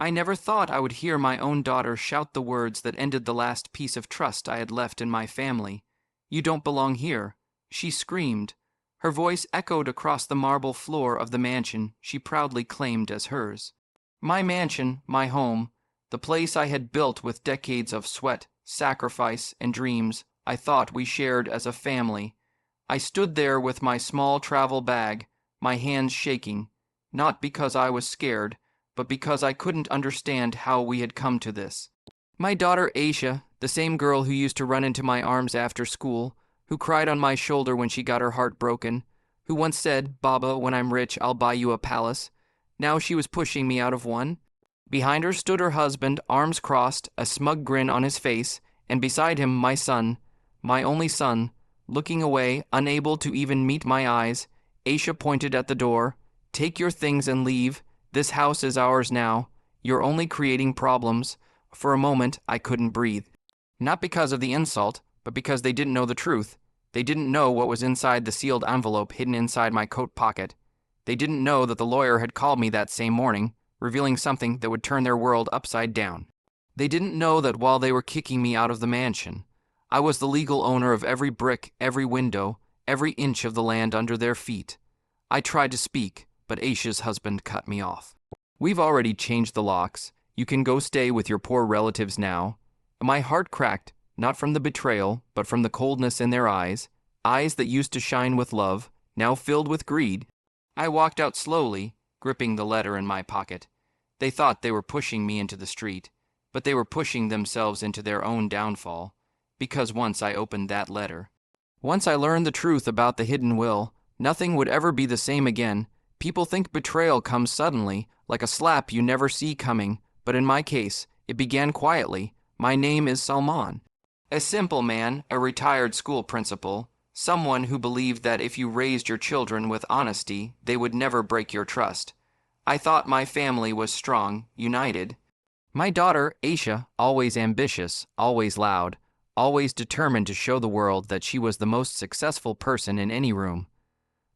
I never thought I would hear my own daughter shout the words that ended the last piece of trust I had left in my family. "You don't belong here," she screamed. Her voice echoed across the marble floor of the mansion she proudly claimed as hers. My mansion, my home, the place I had built with decades of sweat, sacrifice, and dreams I thought we shared as a family. I stood there with my small travel bag, my hands shaking, not because I was scared, but because I couldn't understand how we had come to this. My daughter Aisha, the same girl who used to run into my arms after school, who cried on my shoulder when she got her heart broken, who once said, "Baba, when I'm rich, I'll buy you a palace." Now she was pushing me out of one. Behind her stood her husband, arms crossed, a smug grin on his face, and beside him my son, my only son, looking away, unable to even meet my eyes. Aisha pointed at the door. "Take your things and leave. This house is ours now. You're only creating problems." For a moment, I couldn't breathe. Not because of the insult, but because they didn't know the truth. They didn't know what was inside the sealed envelope hidden inside my coat pocket. They didn't know that the lawyer had called me that same morning, revealing something that would turn their world upside down. They didn't know that while they were kicking me out of the mansion, I was the legal owner of every brick, every window, every inch of the land under their feet. I tried to speak, but Aisha's husband cut me off. "We've already changed the locks. You can go stay with your poor relatives now." My heart cracked, not from the betrayal, but from the coldness in their eyes that used to shine with love, now filled with greed. I walked out slowly, gripping the letter in my pocket. They thought they were pushing me into the street, but they were pushing themselves into their own downfall, because once I opened that letter, once I learned the truth about the hidden will, nothing would ever be the same again. People think betrayal comes suddenly, like a slap you never see coming, but in my case, it began quietly. My name is Salman. A simple man, a retired school principal, someone who believed that if you raised your children with honesty, they would never break your trust. I thought my family was strong, united. My daughter, Aisha, always ambitious, always loud, always determined to show the world that she was the most successful person in any room.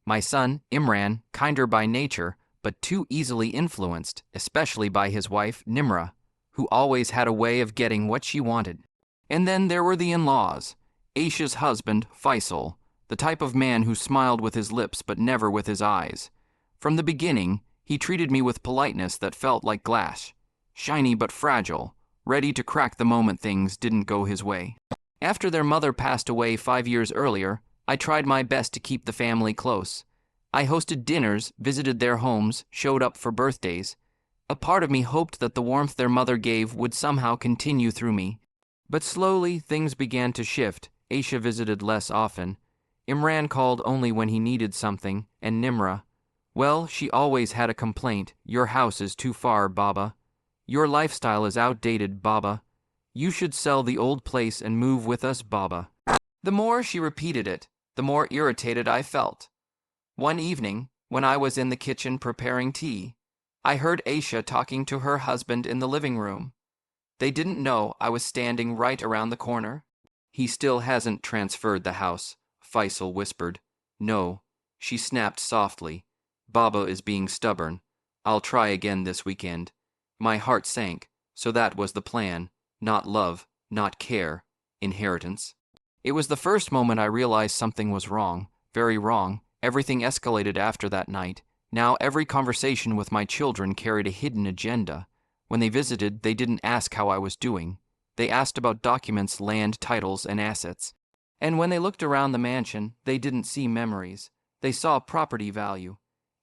My son, Imran, kinder by nature, but too easily influenced, especially by his wife, Nimra, who always had a way of getting what she wanted. And then there were the in-laws. Aisha's husband, Faisal, the type of man who smiled with his lips but never with his eyes. From the beginning, he treated me with politeness that felt like glass, shiny but fragile, ready to crack the moment things didn't go his way. After their mother passed away 5 years earlier, I tried my best to keep the family close. I hosted dinners, visited their homes, showed up for birthdays. A part of me hoped that the warmth their mother gave would somehow continue through me. But slowly, things began to shift. Aisha visited less often. Imran called only when he needed something, and Nimra, well, she always had a complaint. "Your house is too far, Baba. Your lifestyle is outdated, Baba. You should sell the old place and move with us, Baba." The more she repeated it, the more irritated I felt. One evening, when I was in the kitchen preparing tea, I heard Aisha talking to her husband in the living room. They didn't know I was standing right around the corner. "He still hasn't transferred the house," Faisal whispered. "No," she snapped softly. "Baba is being stubborn. I'll try again this weekend." My heart sank. So that was the plan. Not love, not care, inheritance. It was the first moment I realized something was wrong, very wrong. Everything escalated after that night. Now every conversation with my children carried a hidden agenda. When they visited, they didn't ask how I was doing. They asked about documents, land, titles, and assets. And when they looked around the mansion, they didn't see memories. They saw property value.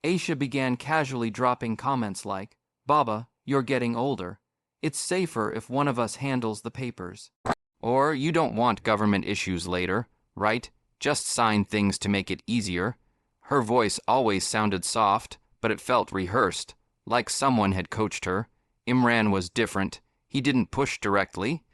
Aisha began casually dropping comments like, "Baba, you're getting older. It's safer if one of us handles the papers." Or, "You don't want government issues later, right? Just sign things to make it easier." Her voice always sounded soft, but it felt rehearsed, like someone had coached her. Imran was different. He didn't push directly.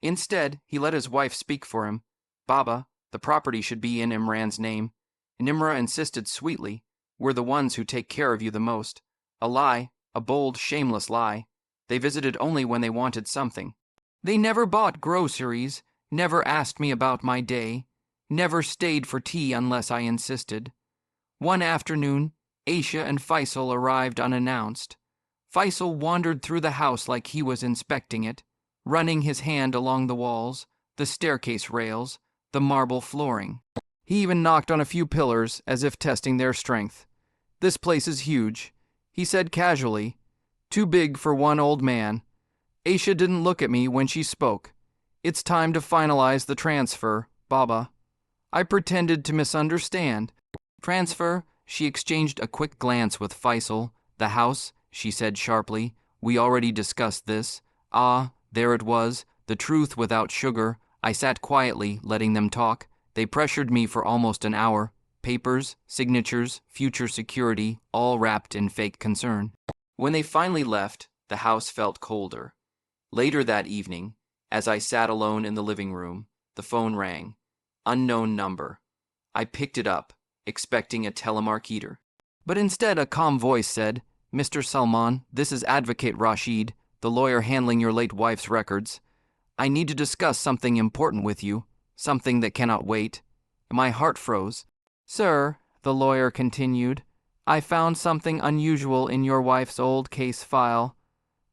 Instead, he let his wife speak for him. "Baba, the property should be in Imran's name." Nimra insisted sweetly, "We're the ones who take care of you the most." A lie, a bold, shameless lie. They visited only when they wanted something. They never bought groceries, never asked me about my day, never stayed for tea unless I insisted. One afternoon, Aisha and Faisal arrived unannounced. Faisal wandered through the house like he was inspecting it, running his hand along the walls, the staircase rails, the marble flooring. He even knocked on a few pillars as if testing their strength. "This place is huge," he said casually. "Too big for one old man." Aisha didn't look at me when she spoke. "It's time to finalize the transfer, Baba." I pretended to misunderstand. "Transfer?" She exchanged a quick glance with Faisal. "The house," she said sharply. "We already discussed this." Ah, there it was, the truth without sugar. I sat quietly, letting them talk. They pressured me for almost an hour. Papers, signatures, future security, all wrapped in fake concern. When they finally left, the house felt colder. Later that evening, as I sat alone in the living room, the phone rang. Unknown number. I picked it up, expecting a telemarketer. But instead a calm voice said, "Mr. Salman, this is Advocate Rashid, the lawyer handling your late wife's records. I need to discuss something important with you, something that cannot wait." My heart froze. "Sir," the lawyer continued, "I found something unusual in your wife's old case file."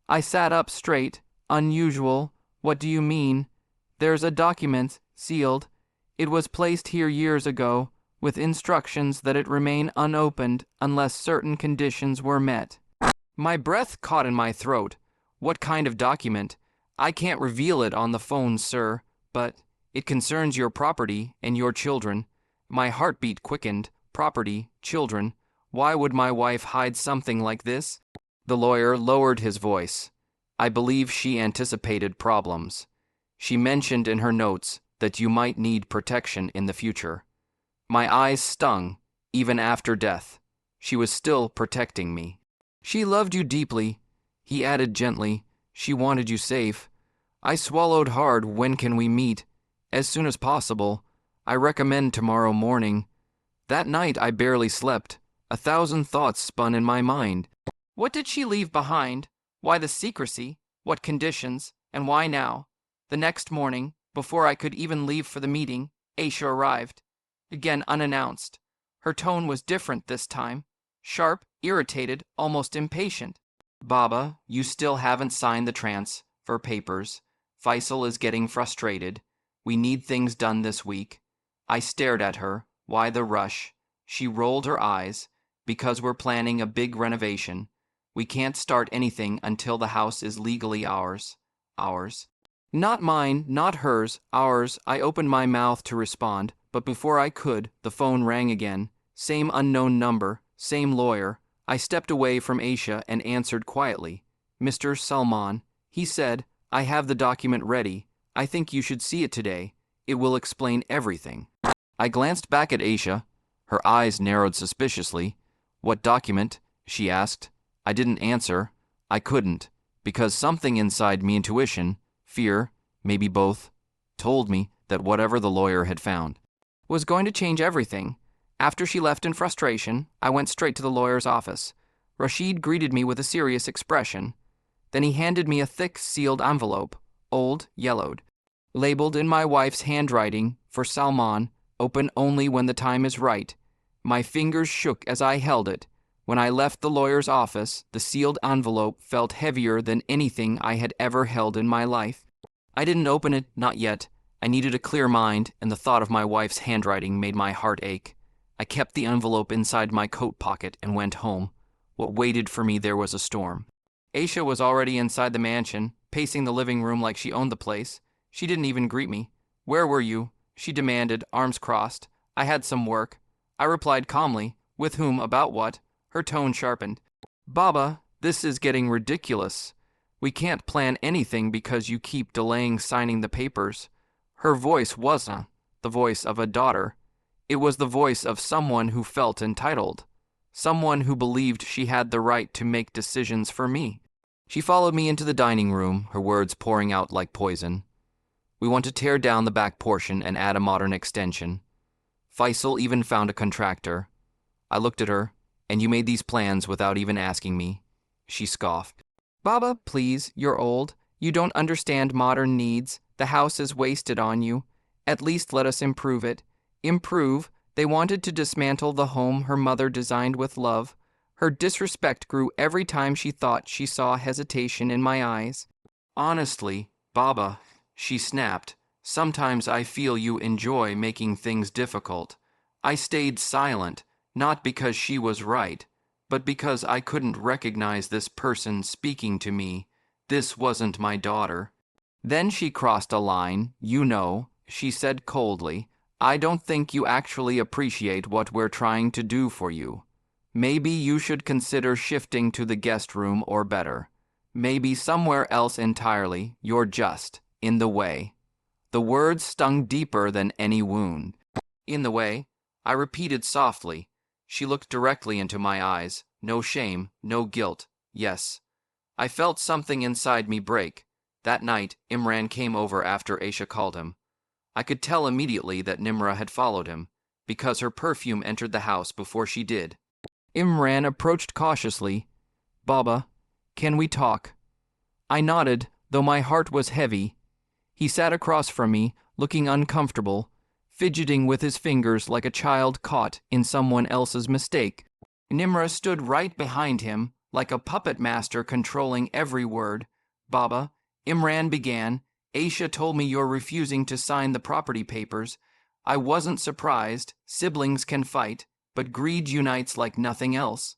I sat up straight. "Unusual? What do you mean?" "There's a document, sealed. It was placed here years ago, with instructions that it remain unopened unless certain conditions were met." My breath caught in my throat. "What kind of document?" "I can't reveal it on the phone, sir, but it concerns your property and your children." My heartbeat quickened. Property, children. Why would my wife hide something like this? The lawyer lowered his voice. "I believe she anticipated problems. She mentioned in her notes that you might need protection in the future." My eyes stung. Even after death, she was still protecting me. "She loved you deeply," he added gently. "She wanted you safe." I swallowed hard. "When can we meet?" "As soon as possible. I recommend tomorrow morning." That night I barely slept. 1,000 thoughts spun in my mind. What did she leave behind? Why the secrecy? What conditions? And why now? The next morning, before I could even leave for the meeting, Aisha arrived. Again unannounced. Her tone was different this time. Sharp, irritated, almost impatient. "Baba, you still haven't signed the transfer papers. Faisal is getting frustrated. We need things done this week." I stared at her. "Why the rush?" She rolled her eyes. "Because we're planning a big renovation. We can't start anything until the house is legally ours." Ours. Not mine, not hers, ours. I opened my mouth to respond, but before I could, the phone rang again. Same unknown number, same lawyer. I stepped away from Aisha and answered quietly. "Mr. Salman," he said, "I have the document ready. I think you should see it today. It will explain everything." I glanced back at Aisha. Her eyes narrowed suspiciously. "What document?" she asked. I didn't answer. I couldn't, because something inside me, intuition, fear, maybe both, told me that whatever the lawyer had found was going to change everything. After she left in frustration, I went straight to the lawyer's office. Rashid greeted me with a serious expression. Then he handed me a thick, sealed envelope, old, yellowed, labeled in my wife's handwriting for Salman, open only when the time is right. My fingers shook as I held it. When I left the lawyer's office, the sealed envelope felt heavier than anything I had ever held in my life. I didn't open it, not yet. I needed a clear mind, and the thought of my wife's handwriting made my heart ache. I kept the envelope inside my coat pocket and went home. What waited for me there was a storm. Aisha was already inside the mansion, pacing the living room like she owned the place. She didn't even greet me. "Where were you?" she demanded, arms crossed. "I had some work." I replied calmly. "With whom? About what?" Her tone sharpened. "Baba, this is getting ridiculous. We can't plan anything because you keep delaying signing the papers." Her voice wasn't the voice of a daughter. It was the voice of someone who felt entitled. Someone who believed she had the right to make decisions for me. She followed me into the dining room, her words pouring out like poison. "We want to tear down the back portion and add a modern extension. Faisal even found a contractor." I looked at her. "And you made these plans without even asking me?" She scoffed. "Baba, please, you're old. You don't understand modern needs. The house is wasted on you. At least let us improve it." Improve? They wanted to dismantle the home her mother designed with love. Her disrespect grew every time she thought she saw hesitation in my eyes. Honestly, Baba, she snapped, sometimes I feel you enjoy making things difficult. I stayed silent, not because she was right, but because I couldn't recognize this person speaking to me. This wasn't my daughter. Then she crossed a line, she said coldly. I don't think you actually appreciate what we're trying to do for you. Maybe you should consider shifting to the guest room or better. Maybe somewhere else entirely. You're just in the way. The words stung deeper than any wound. In the way, I repeated softly. She looked directly into my eyes. No shame, no guilt. Yes. I felt something inside me break. That night, Imran came over after Aisha called him. I could tell immediately that Nimra had followed him, because her perfume entered the house before she did. Imran approached cautiously. Baba, can we talk? I nodded, though my heart was heavy. He sat across from me, looking uncomfortable, fidgeting with his fingers like a child caught in someone else's mistake. Nimra stood right behind him, like a puppet master controlling every word. Baba, Imran began, Aisha told me you're refusing to sign the property papers. I wasn't surprised. Siblings can fight, but greed unites like nothing else.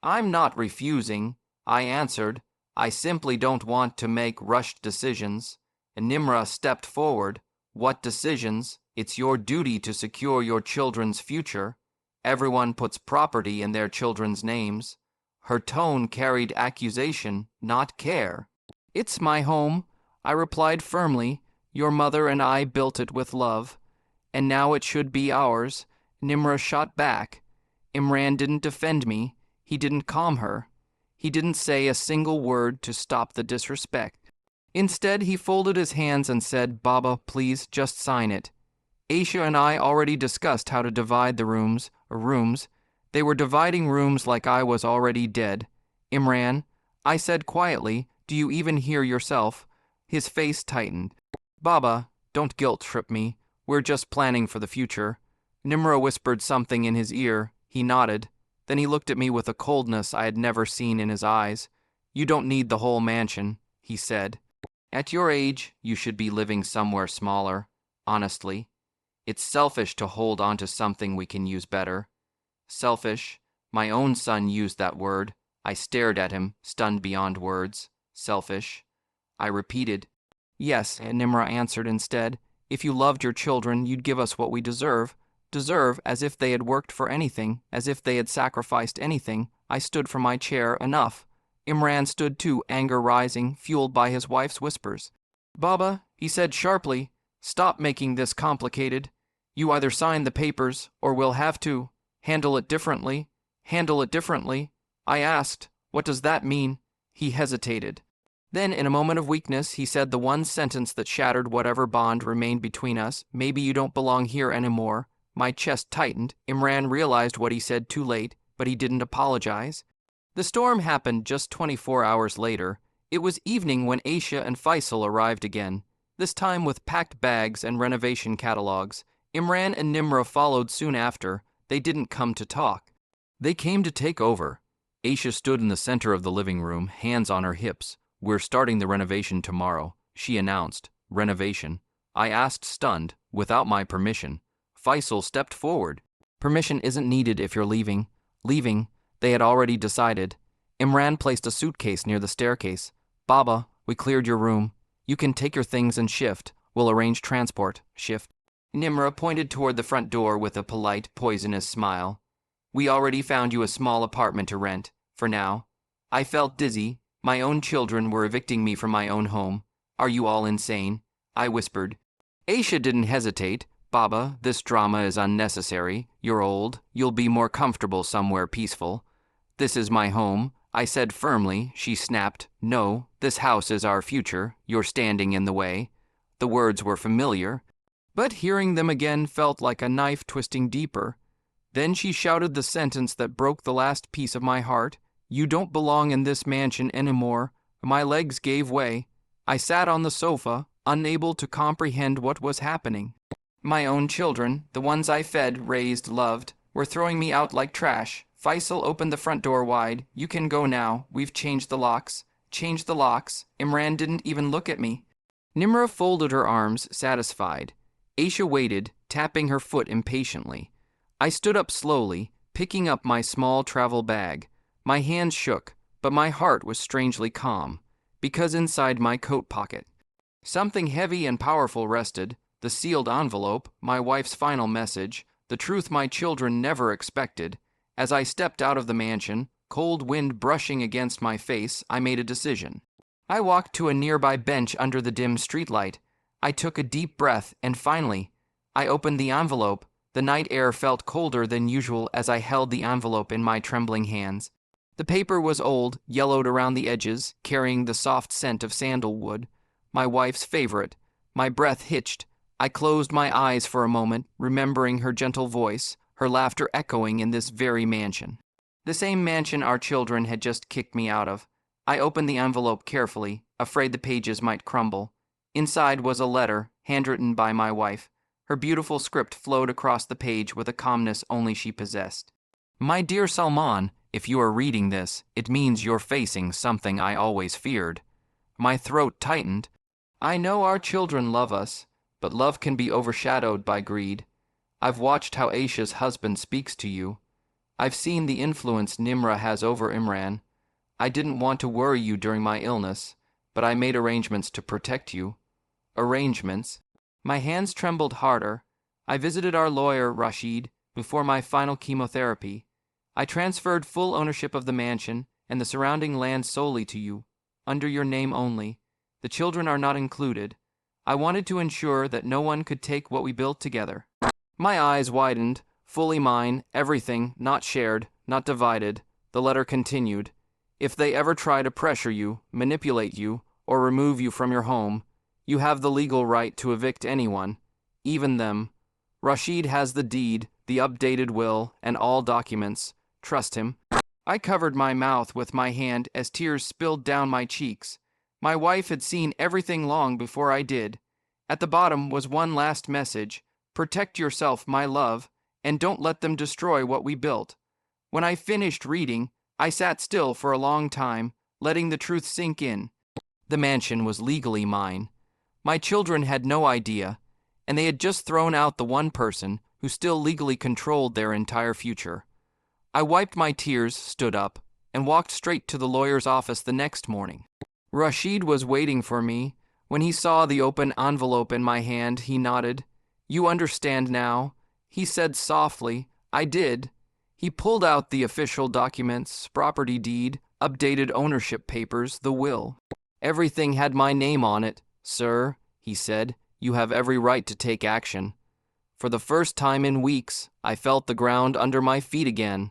I'm not refusing, I answered. I simply don't want to make rushed decisions. And Nimra stepped forward. What decisions? It's your duty to secure your children's future. Everyone puts property in their children's names. Her tone carried accusation, not care. It's my home, I replied firmly. Your mother and I built it with love, and now it should be ours. Nimra shot back. Imran didn't defend me. He didn't calm her. He didn't say a single word to stop the disrespect. Instead, he folded his hands and said, Baba, please, just sign it. Aisha and I already discussed how to divide the rooms. They were dividing rooms like I was already dead. Imran, I said quietly, do you even hear yourself? His face tightened. Baba, don't guilt-trip me. We're just planning for the future. Nimra whispered something in his ear. He nodded. Then he looked at me with a coldness I had never seen in his eyes. You don't need the whole mansion, he said. At your age, you should be living somewhere smaller, honestly. It's selfish to hold on to something we can use better. Selfish. My own son used that word. I stared at him, stunned beyond words. Selfish. I repeated. Yes, and Nimra answered instead. If you loved your children, you'd give us what we deserve. Deserve, as if they had worked for anything, as if they had sacrificed anything. I stood from my chair. Enough. Imran stood too, anger rising, fueled by his wife's whispers. Baba, he said sharply, stop making this complicated. You either sign the papers, or we'll have to. Handle it differently. Handle it differently. I asked, what does that mean? He hesitated. Then, in a moment of weakness, he said the one sentence that shattered whatever bond remained between us. Maybe you don't belong here anymore. My chest tightened. Imran realized what he said too late, but he didn't apologize. The storm happened just 24 hours later. It was evening when Aisha and Faisal arrived again, this time with packed bags and renovation catalogs. Imran and Nimra followed soon after. They didn't come to talk. They came to take over. Aisha stood in the center of the living room, hands on her hips. We're starting the renovation tomorrow, she announced. Renovation? I asked, stunned, without my permission. Faisal stepped forward. Permission isn't needed if you're leaving. Leaving? They had already decided. Imran placed a suitcase near the staircase. Baba, we cleared your room. You can take your things and shift. We'll arrange transport. Shift. Nimra pointed toward the front door with a polite, poisonous smile. We already found you a small apartment to rent, for now. I felt dizzy. My own children were evicting me from my own home. Are you all insane? I whispered. Aisha didn't hesitate. Baba, this drama is unnecessary. You're old. You'll be more comfortable somewhere peaceful. This is my home, I said firmly. She snapped. No, this house is our future. You're standing in the way. The words were familiar, but hearing them again felt like a knife twisting deeper. Then she shouted the sentence that broke the last piece of my heart. You don't belong in this mansion anymore. My legs gave way. I sat on the sofa, unable to comprehend what was happening. My own children, the ones I fed, raised, loved, were throwing me out like trash. Faisal opened the front door wide. You can go now. We've changed the locks. Changed the locks. Imran didn't even look at me. Nimra folded her arms, satisfied. Aisha waited, tapping her foot impatiently. I stood up slowly, picking up my small travel bag. My hands shook, but my heart was strangely calm, because inside my coat pocket, something heavy and powerful rested, the sealed envelope, my wife's final message, the truth my children never expected. As I stepped out of the mansion, cold wind brushing against my face, I made a decision. I walked to a nearby bench under the dim streetlight. I took a deep breath, and finally, I opened the envelope. The night air felt colder than usual as I held the envelope in my trembling hands. The paper was old, yellowed around the edges, carrying the soft scent of sandalwood, my wife's favorite. My breath hitched. I closed my eyes for a moment, remembering her gentle voice, her laughter echoing in this very mansion. The same mansion our children had just kicked me out of. I opened the envelope carefully, afraid the pages might crumble. Inside was a letter, handwritten by my wife. Her beautiful script flowed across the page with a calmness only she possessed. My dear Salman, if you are reading this, it means you're facing something I always feared. My throat tightened. I know our children love us, but love can be overshadowed by greed. I've watched how Aisha's husband speaks to you. I've seen the influence Nimra has over Imran. I didn't want to worry you during my illness, but I made arrangements to protect you. Arrangements? My hands trembled harder. I visited our lawyer, Rashid, before my final chemotherapy. I transferred full ownership of the mansion and the surrounding land solely to you, under your name only. The children are not included. I wanted to ensure that no one could take what we built together. My eyes widened. Fully mine, everything, not shared, not divided. The letter continued. If they ever try to pressure you, manipulate you, or remove you from your home, you have the legal right to evict anyone, even them. Rashid has the deed, the updated will, and all documents. Trust him. I covered my mouth with my hand as tears spilled down my cheeks. My wife had seen everything long before I did. At the bottom was one last message. Protect yourself, my love, and don't let them destroy what we built. When I finished reading, I sat still for a long time, letting the truth sink in. The mansion was legally mine. My children had no idea, and they had just thrown out the one person who still legally controlled their entire future. I wiped my tears, stood up, and walked straight to the lawyer's office the next morning. Rashid was waiting for me. When he saw the open envelope in my hand, he nodded. You understand now? He said softly. I did. He pulled out the official documents, property deed, updated ownership papers, the will. Everything had my name on it. Sir, he said, you have every right to take action. For the first time in weeks, I felt the ground under my feet again.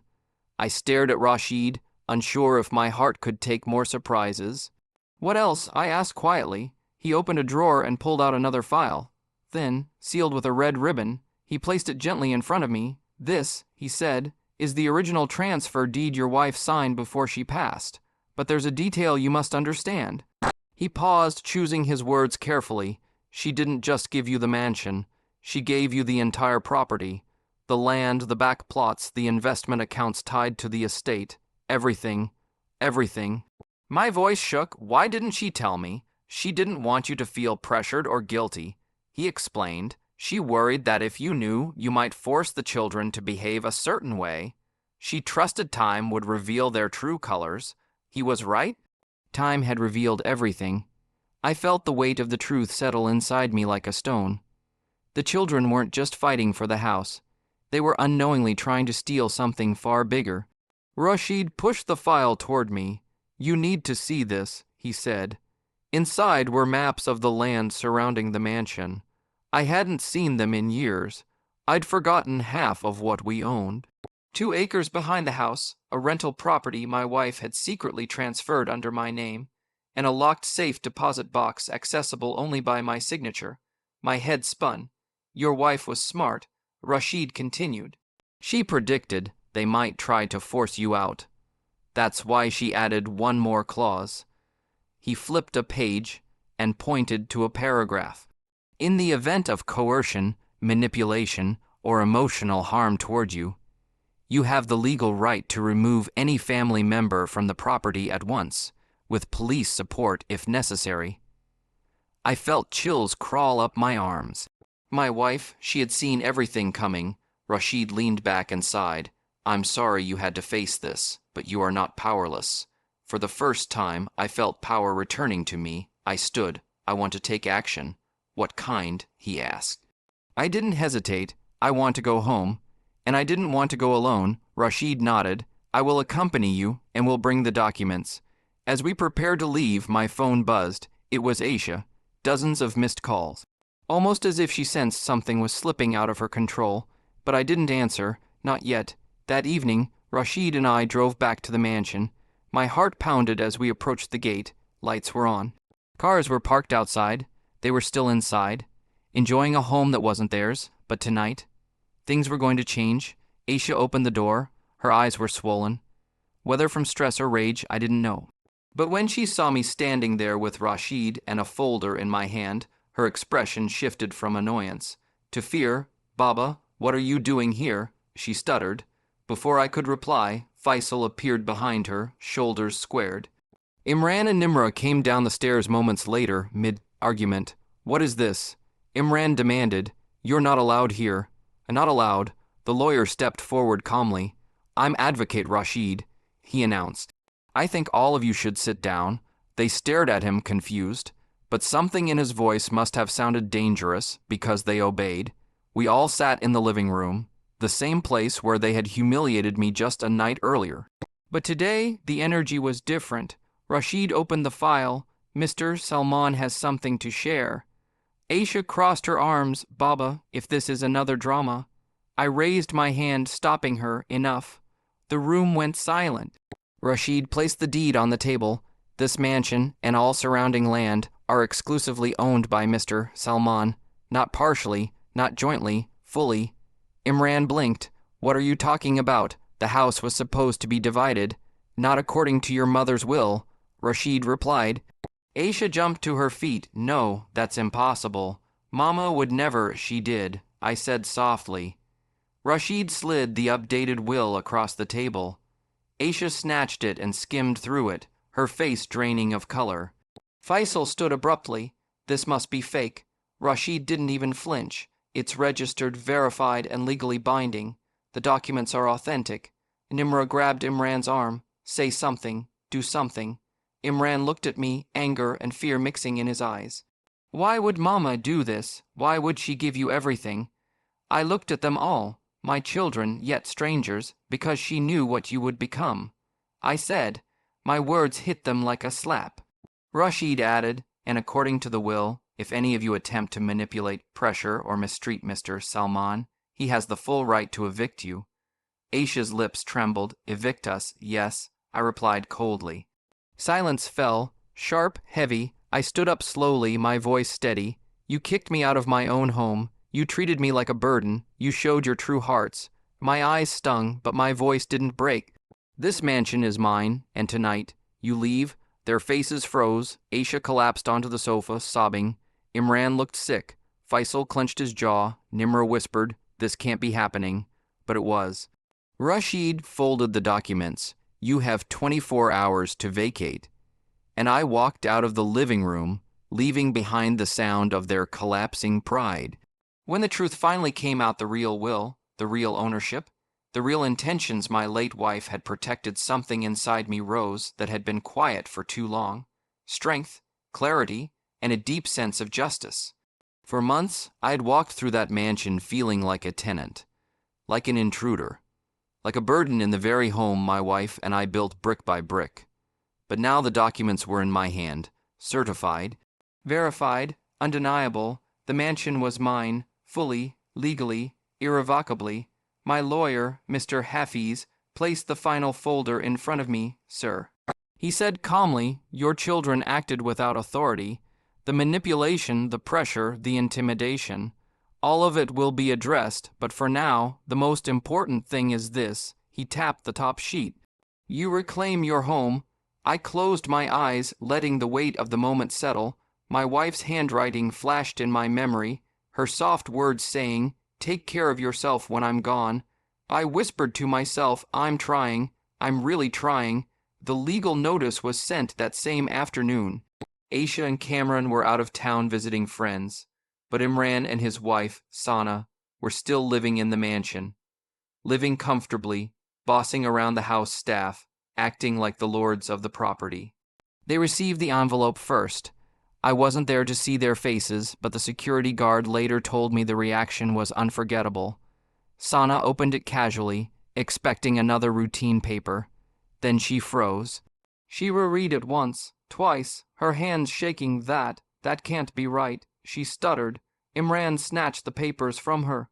I stared at Rashid, unsure if my heart could take more surprises. What else? I asked quietly. He opened a drawer and pulled out another file. Then, sealed with a red ribbon, he placed it gently in front of me. This, he said, is the original transfer deed your wife signed before she passed. But there's a detail you must understand. He paused, choosing his words carefully. She didn't just give you the mansion. She gave you the entire property. The land, the back plots, the investment accounts tied to the estate. Everything. Everything. My voice shook. Why didn't she tell me? She didn't want you to feel pressured or guilty. He explained. She worried that if you knew, you might force the children to behave a certain way. She trusted time would reveal their true colors. He was right. Time had revealed everything. I felt the weight of the truth settle inside me like a stone. The children weren't just fighting for the house. They were unknowingly trying to steal something far bigger. Rashid pushed the file toward me. You need to see this, he said. Inside were maps of the land surrounding the mansion. I hadn't seen them in years. I'd forgotten half of what we owned. 2 acres behind the house, a rental property my wife had secretly transferred under my name, and a locked safe deposit box accessible only by my signature. My head spun. Your wife was smart, Rashid continued. She predicted they might try to force you out. That's why she added one more clause. He flipped a page and pointed to a paragraph. In the event of coercion, manipulation, or emotional harm toward you, You have the legal right to remove any family member from the property at once, with police support if necessary. I felt chills crawl up my arms. My wife, she had seen everything coming. Rashid leaned back and sighed. I'm sorry you had to face this, but you are not powerless. For the first time, I felt power returning to me. I stood. I want to take action. What kind? He asked. I didn't hesitate. I want to go home. And I didn't want to go alone. Rashid nodded. I will accompany you, and will bring the documents. As we prepared to leave, my phone buzzed. It was Aisha. Dozens of missed calls. Almost as if she sensed something was slipping out of her control. But I didn't answer. Not yet. That evening, Rashid and I drove back to the mansion. My heart pounded as we approached the gate. Lights were on. Cars were parked outside. They were still inside, enjoying a home that wasn't theirs. But tonight, things were going to change. Aisha opened the door. Her eyes were swollen. Whether from stress or rage, I didn't know. But when she saw me standing there with Rashid and a folder in my hand, her expression shifted from annoyance to fear. Baba, what are you doing here? She stuttered. Before I could reply, Faisal appeared behind her, shoulders squared. Imran and Nimra came down the stairs moments later, mid-argument. What is this? Imran demanded. You're not allowed here. Not allowed. The lawyer stepped forward calmly. I'm Advocate Rashid, he announced. I think all of you should sit down. They stared at him, confused, but something in his voice must have sounded dangerous because they obeyed. We all sat in the living room, the same place where they had humiliated me just a night earlier. But today, the energy was different. Rashid opened the file. Mr. Salman has something to share. Aisha crossed her arms. Baba, if this is another drama. I raised my hand, stopping her. Enough. The room went silent. Rashid placed the deed on the table. This mansion and all surrounding land are exclusively owned by Mr. Salman. Not partially, not jointly, fully. Imran blinked. What are you talking about? The house was supposed to be divided. Not according to your mother's will, Rashid replied. Aisha jumped to her feet. No, that's impossible. Mama would never. She did, I said softly. Rashid slid the updated will across the table. Aisha snatched it and skimmed through it, her face draining of color. Faisal stood abruptly. This must be fake. Rashid didn't even flinch. It's registered, verified, and legally binding. The documents are authentic. Nimra grabbed Imran's arm. Say something. Do something. Imran looked at me, anger and fear mixing in his eyes. Why would Mama do this? Why would she give you everything? I looked at them all, my children, yet strangers, because she knew what you would become. I said, my words hit them like a slap. Rashid added, and according to the will, if any of you attempt to manipulate, pressure, or mistreat Mr. Salman, he has the full right to evict you. Aisha's lips trembled. Evict us, yes, I replied coldly. Silence fell, sharp, heavy. I stood up slowly, my voice steady. You kicked me out of my own home. You treated me like a burden. You showed your true hearts. My eyes stung, but my voice didn't break. This mansion is mine, and tonight, you leave. Their faces froze. Aisha collapsed onto the sofa, sobbing. Imran looked sick. Faisal clenched his jaw. Nimra whispered, this can't be happening. But it was. Rashid folded the documents. You have 24 hours to vacate. And I walked out of the living room, leaving behind the sound of their collapsing pride. When the truth finally came out, the real will, the real ownership, the real intentions my late wife had protected, something inside me rose that had been quiet for too long. Strength, clarity, and a deep sense of justice. For months, I had walked through that mansion feeling like a tenant, like an intruder, like a burden in the very home my wife and I built brick by brick. But now the documents were in my hand, certified, verified, undeniable. The mansion was mine, fully, legally, irrevocably. My lawyer, Mr. Hafiz, placed the final folder in front of me. Sir, he said calmly, your children acted without authority. The manipulation, the pressure, the intimidation, all of it will be addressed, but for now, the most important thing is this. He tapped the top sheet. You reclaim your home. I closed my eyes, letting the weight of the moment settle. My wife's handwriting flashed in my memory, her soft words saying, take care of yourself when I'm gone. I whispered to myself, I'm trying. I'm really trying. The legal notice was sent that same afternoon. Aisha and Cameron were out of town visiting friends, but Imran and his wife, Sana, were still living in the mansion, living comfortably, bossing around the house staff, acting like the lords of the property. They received the envelope first. I wasn't there to see their faces, but the security guard later told me the reaction was unforgettable. Sana opened it casually, expecting another routine paper. Then she froze. She reread it once, twice, her hands shaking. That can't be right, she stuttered. Imran snatched the papers from her.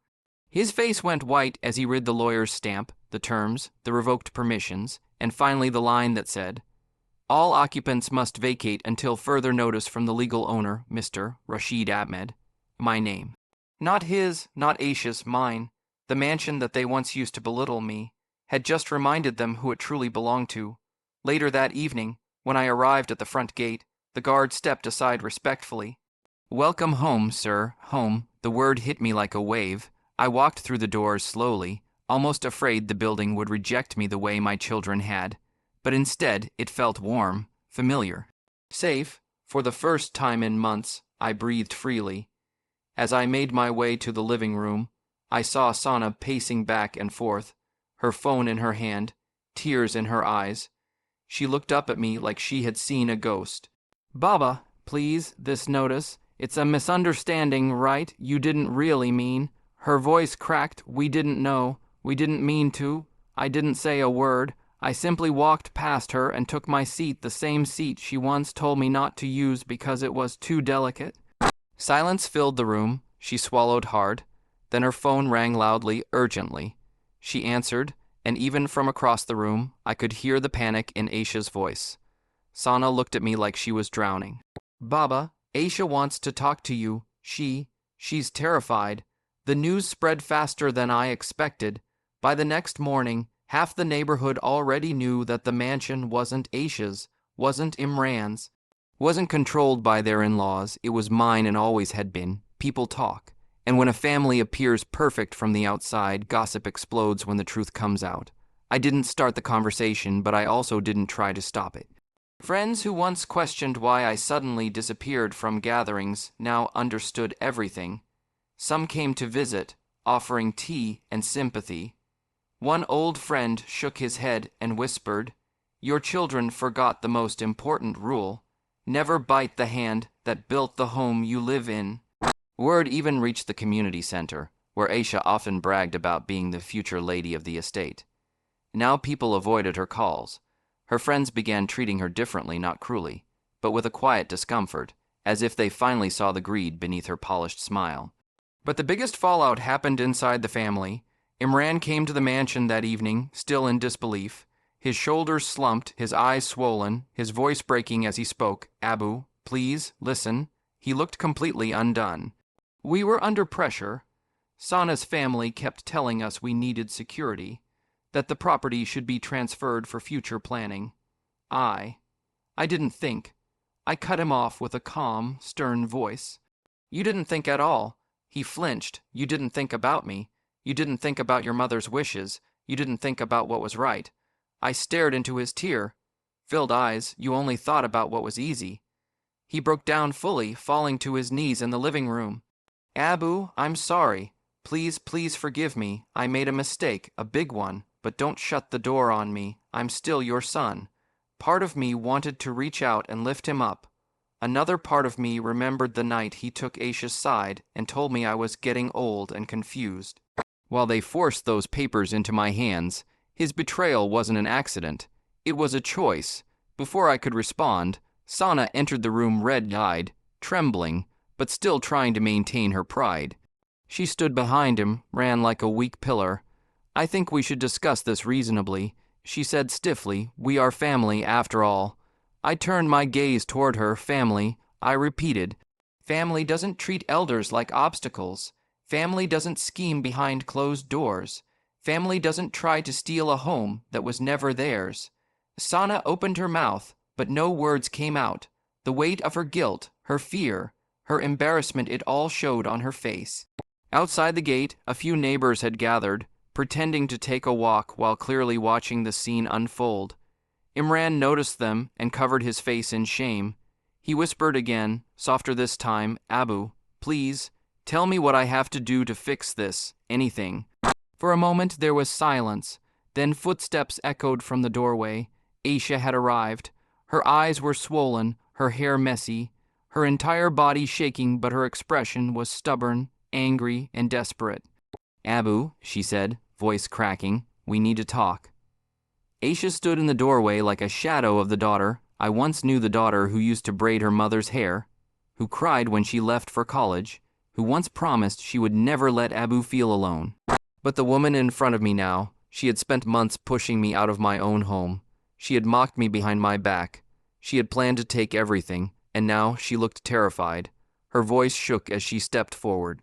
His face went white as he read the lawyer's stamp, the terms, the revoked permissions, and finally the line that said, all occupants must vacate until further notice from the legal owner, Mr. Rashid Ahmed. My name. Not his, not Aisha's, mine. The mansion that they once used to belittle me had just reminded them who it truly belonged to. Later that evening, when I arrived at the front gate, the guard stepped aside respectfully. Welcome home, sir, home. The word hit me like a wave. I walked through the doors slowly, almost afraid the building would reject me the way my children had. But instead, it felt warm, familiar. Safe. For the first time in months, I breathed freely. As I made my way to the living room, I saw Sana pacing back and forth, her phone in her hand, tears in her eyes. She looked up at me like she had seen a ghost. Baba, please, this notice. It's a misunderstanding, right? You didn't really mean. Her voice cracked. We didn't know. We didn't mean to. I didn't say a word. I simply walked past her and took my seat, the same seat she once told me not to use because it was too delicate. Silence filled the room. She swallowed hard. Then her phone rang loudly, urgently. She answered, and even from across the room, I could hear the panic in Aisha's voice. Sana looked at me like she was drowning. Baba, Aisha wants to talk to you. She's terrified. The news spread faster than I expected. By the next morning, half the neighborhood already knew that the mansion wasn't Aisha's, wasn't Imran's, wasn't controlled by their in-laws. It was mine and always had been. People talk. And when a family appears perfect from the outside, gossip explodes when the truth comes out. I didn't start the conversation, but I also didn't try to stop it. Friends who once questioned why I suddenly disappeared from gatherings now understood everything. Some came to visit, offering tea and sympathy. One old friend shook his head and whispered, your children forgot the most important rule. Never bite the hand that built the home you live in. Word even reached the community center, where Aisha often bragged about being the future lady of the estate. Now people avoided her calls. Her friends began treating her differently, not cruelly, but with a quiet discomfort, as if they finally saw the greed beneath her polished smile. But the biggest fallout happened inside the family. Imran came to the mansion that evening, still in disbelief. His shoulders slumped, his eyes swollen, his voice breaking as he spoke. Abu, please, listen. He looked completely undone. We were under pressure. Sana's family kept telling us we needed security, that the property should be transferred for future planning. I didn't think. I cut him off with a calm, stern voice. You didn't think at all. He flinched. You didn't think about me. You didn't think about your mother's wishes. You didn't think about what was right. I stared into his tear-filled eyes. You only thought about what was easy. He broke down fully, falling to his knees in the living room. Abu, I'm sorry. Please, please forgive me. I made a mistake, a big one, but don't shut the door on me. I'm still your son. Part of me wanted to reach out and lift him up. Another part of me remembered the night he took Aisha's side and told me I was getting old and confused. While they forced those papers into my hands, his betrayal wasn't an accident. It was a choice. Before I could respond, Sana entered the room red-eyed, trembling, but still trying to maintain her pride. She stood behind him, ran like a weak pillar. I think we should discuss this reasonably, she said stiffly. We are family, after all. I turned my gaze toward her. Family, I repeated. Family doesn't treat elders like obstacles. Family doesn't scheme behind closed doors. Family doesn't try to steal a home that was never theirs. Sana opened her mouth, but no words came out. The weight of her guilt, her fear, her embarrassment, it all showed on her face. Outside the gate, a few neighbors had gathered, pretending to take a walk while clearly watching the scene unfold. Imran noticed them and covered his face in shame. He whispered again, softer this time, "Abu, please, tell me what I have to do to fix this, anything." For a moment there was silence, then footsteps echoed from the doorway. Aisha had arrived. Her eyes were swollen, her hair messy, her entire body shaking, but her expression was stubborn, angry, and desperate. "Abu," she said, voice cracking, "we need to talk." Aisha stood in the doorway like a shadow of the daughter. I once knew the daughter who used to braid her mother's hair, who cried when she left for college, who once promised she would never let Abu feel alone. But the woman in front of me now, she had spent months pushing me out of my own home. She had mocked me behind my back. She had planned to take everything, and now she looked terrified. Her voice shook as she stepped forward.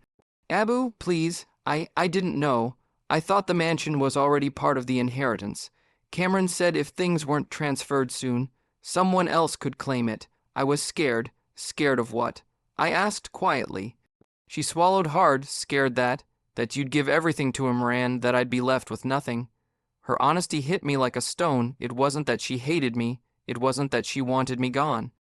"Abu, please, I didn't know. I thought the mansion was already part of the inheritance. Cameron said if things weren't transferred soon, someone else could claim it. I was scared. Scared of what? I asked quietly. She swallowed hard, scared that you'd give everything to Imran, that I'd be left with nothing. Her honesty hit me like a stone. It wasn't that she hated me. It wasn't that she wanted me gone.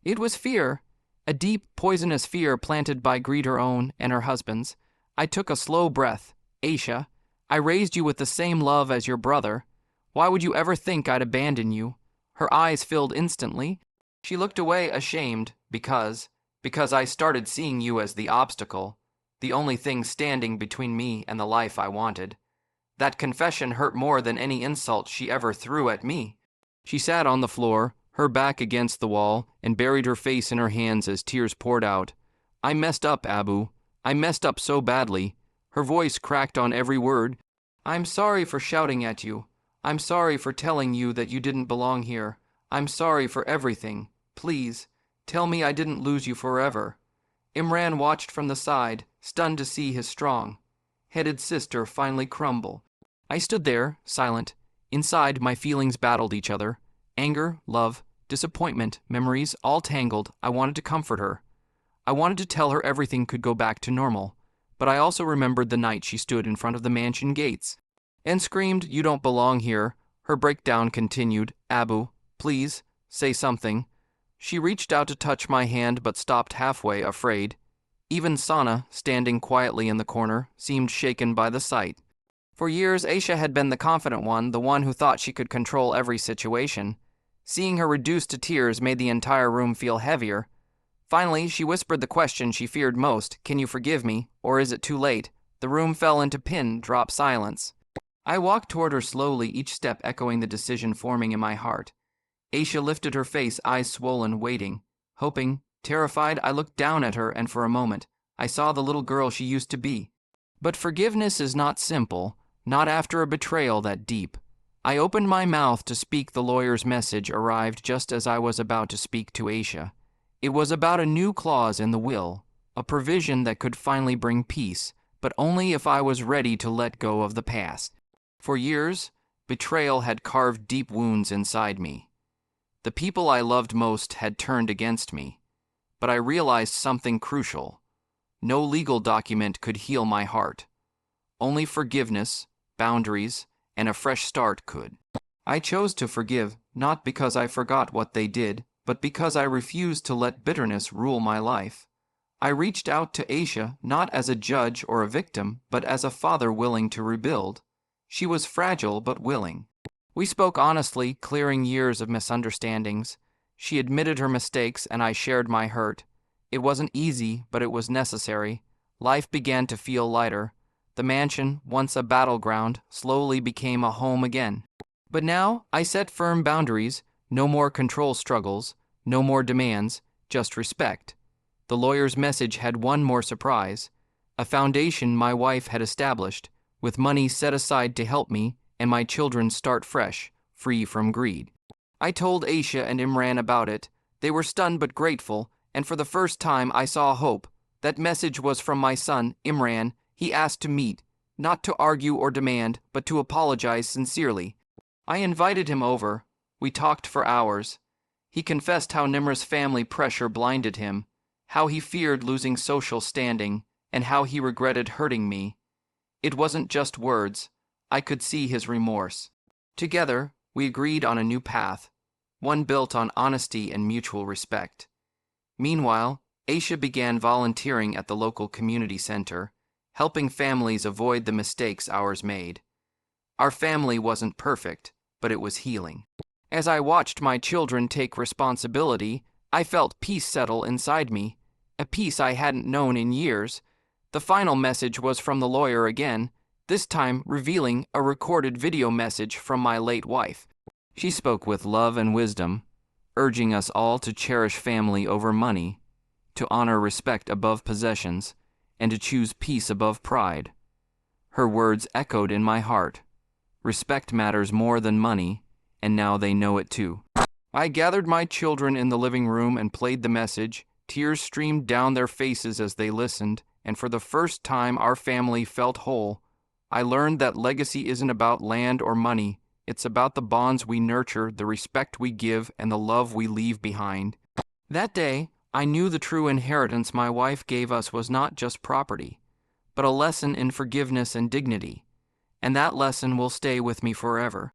It was fear, a deep, poisonous fear planted by greed her own and her husband's. I took a slow breath. Aisha, I raised you with the same love as your brother. Why would you ever think I'd abandon you?" Her eyes filled instantly. She looked away ashamed because I started seeing you as the obstacle, the only thing standing between me and the life I wanted. That confession hurt more than any insult she ever threw at me. She sat on the floor, her back against the wall, and buried her face in her hands as tears poured out. "I messed up, Abu. I messed up so badly." Her voice cracked on every word. "I'm sorry for shouting at you. I'm sorry for telling you that you didn't belong here. I'm sorry for everything. Please, tell me I didn't lose you forever." Imran watched from the side, stunned to see his strong-headed sister finally crumble. I stood there, silent. Inside, my feelings battled each other. Anger, love, disappointment, memories, all tangled. I wanted to comfort her. I wanted to tell her everything could go back to normal. But I also remembered the night she stood in front of the mansion gates and screamed, "You don't belong here." Her breakdown continued. "Abu, please, say something." She reached out to touch my hand but stopped halfway, afraid. Even Sana, standing quietly in the corner, seemed shaken by the sight. For years, Aisha had been the confident one, the one who thought she could control every situation. Seeing her reduced to tears made the entire room feel heavier. Finally, she whispered the question she feared most, "Can you forgive me, or is it too late?" The room fell into pin-drop silence. I walked toward her slowly, each step echoing the decision forming in my heart. Aisha lifted her face, eyes swollen, waiting. Hoping, terrified, I looked down at her, and for a moment, I saw the little girl she used to be. But forgiveness is not simple, not after a betrayal that deep. I opened my mouth to speak. The lawyer's message arrived just as I was about to speak to Aisha. It was about a new clause in the will, a provision that could finally bring peace, but only if I was ready to let go of the past. For years, betrayal had carved deep wounds inside me. The people I loved most had turned against me. But I realized something crucial. No legal document could heal my heart. Only forgiveness, boundaries, and a fresh start could. I chose to forgive, not because I forgot what they did, but because I refused to let bitterness rule my life. I reached out to Aisha not as a judge or a victim, but as a father willing to rebuild. She was fragile but willing. We spoke honestly, clearing years of misunderstandings. She admitted her mistakes, and I shared my hurt. It wasn't easy, but it was necessary. Life began to feel lighter. The mansion, once a battleground, slowly became a home again. But now I set firm boundaries. No more control struggles, no more demands, just respect. The lawyer's message had one more surprise. A foundation my wife had established, with money set aside to help me and my children start fresh, free from greed. I told Aisha and Imran about it. They were stunned but grateful, and for the first time I saw hope. That message was from my son, Imran. He asked to meet, not to argue or demand, but to apologize sincerely. I invited him over. We talked for hours. He confessed how Nimra's family pressure blinded him, how he feared losing social standing, and how he regretted hurting me. It wasn't just words. I could see his remorse. Together, we agreed on a new path, one built on honesty and mutual respect. Meanwhile, Aisha began volunteering at the local community center, helping families avoid the mistakes ours made. Our family wasn't perfect, but it was healing. As I watched my children take responsibility, I felt peace settle inside me, a peace I hadn't known in years. The final message was from the lawyer again, this time revealing a recorded video message from my late wife. She spoke with love and wisdom, urging us all to cherish family over money, to honor respect above possessions, and to choose peace above pride. Her words echoed in my heart. Respect matters more than money, and now they know it too. I gathered my children in the living room and played the message. Tears streamed down their faces as they listened, and for the first time our family felt whole. I learned that legacy isn't about land or money. It's about the bonds we nurture, the respect we give, and the love we leave behind. That day, I knew the true inheritance my wife gave us was not just property, but a lesson in forgiveness and dignity, and that lesson will stay with me forever.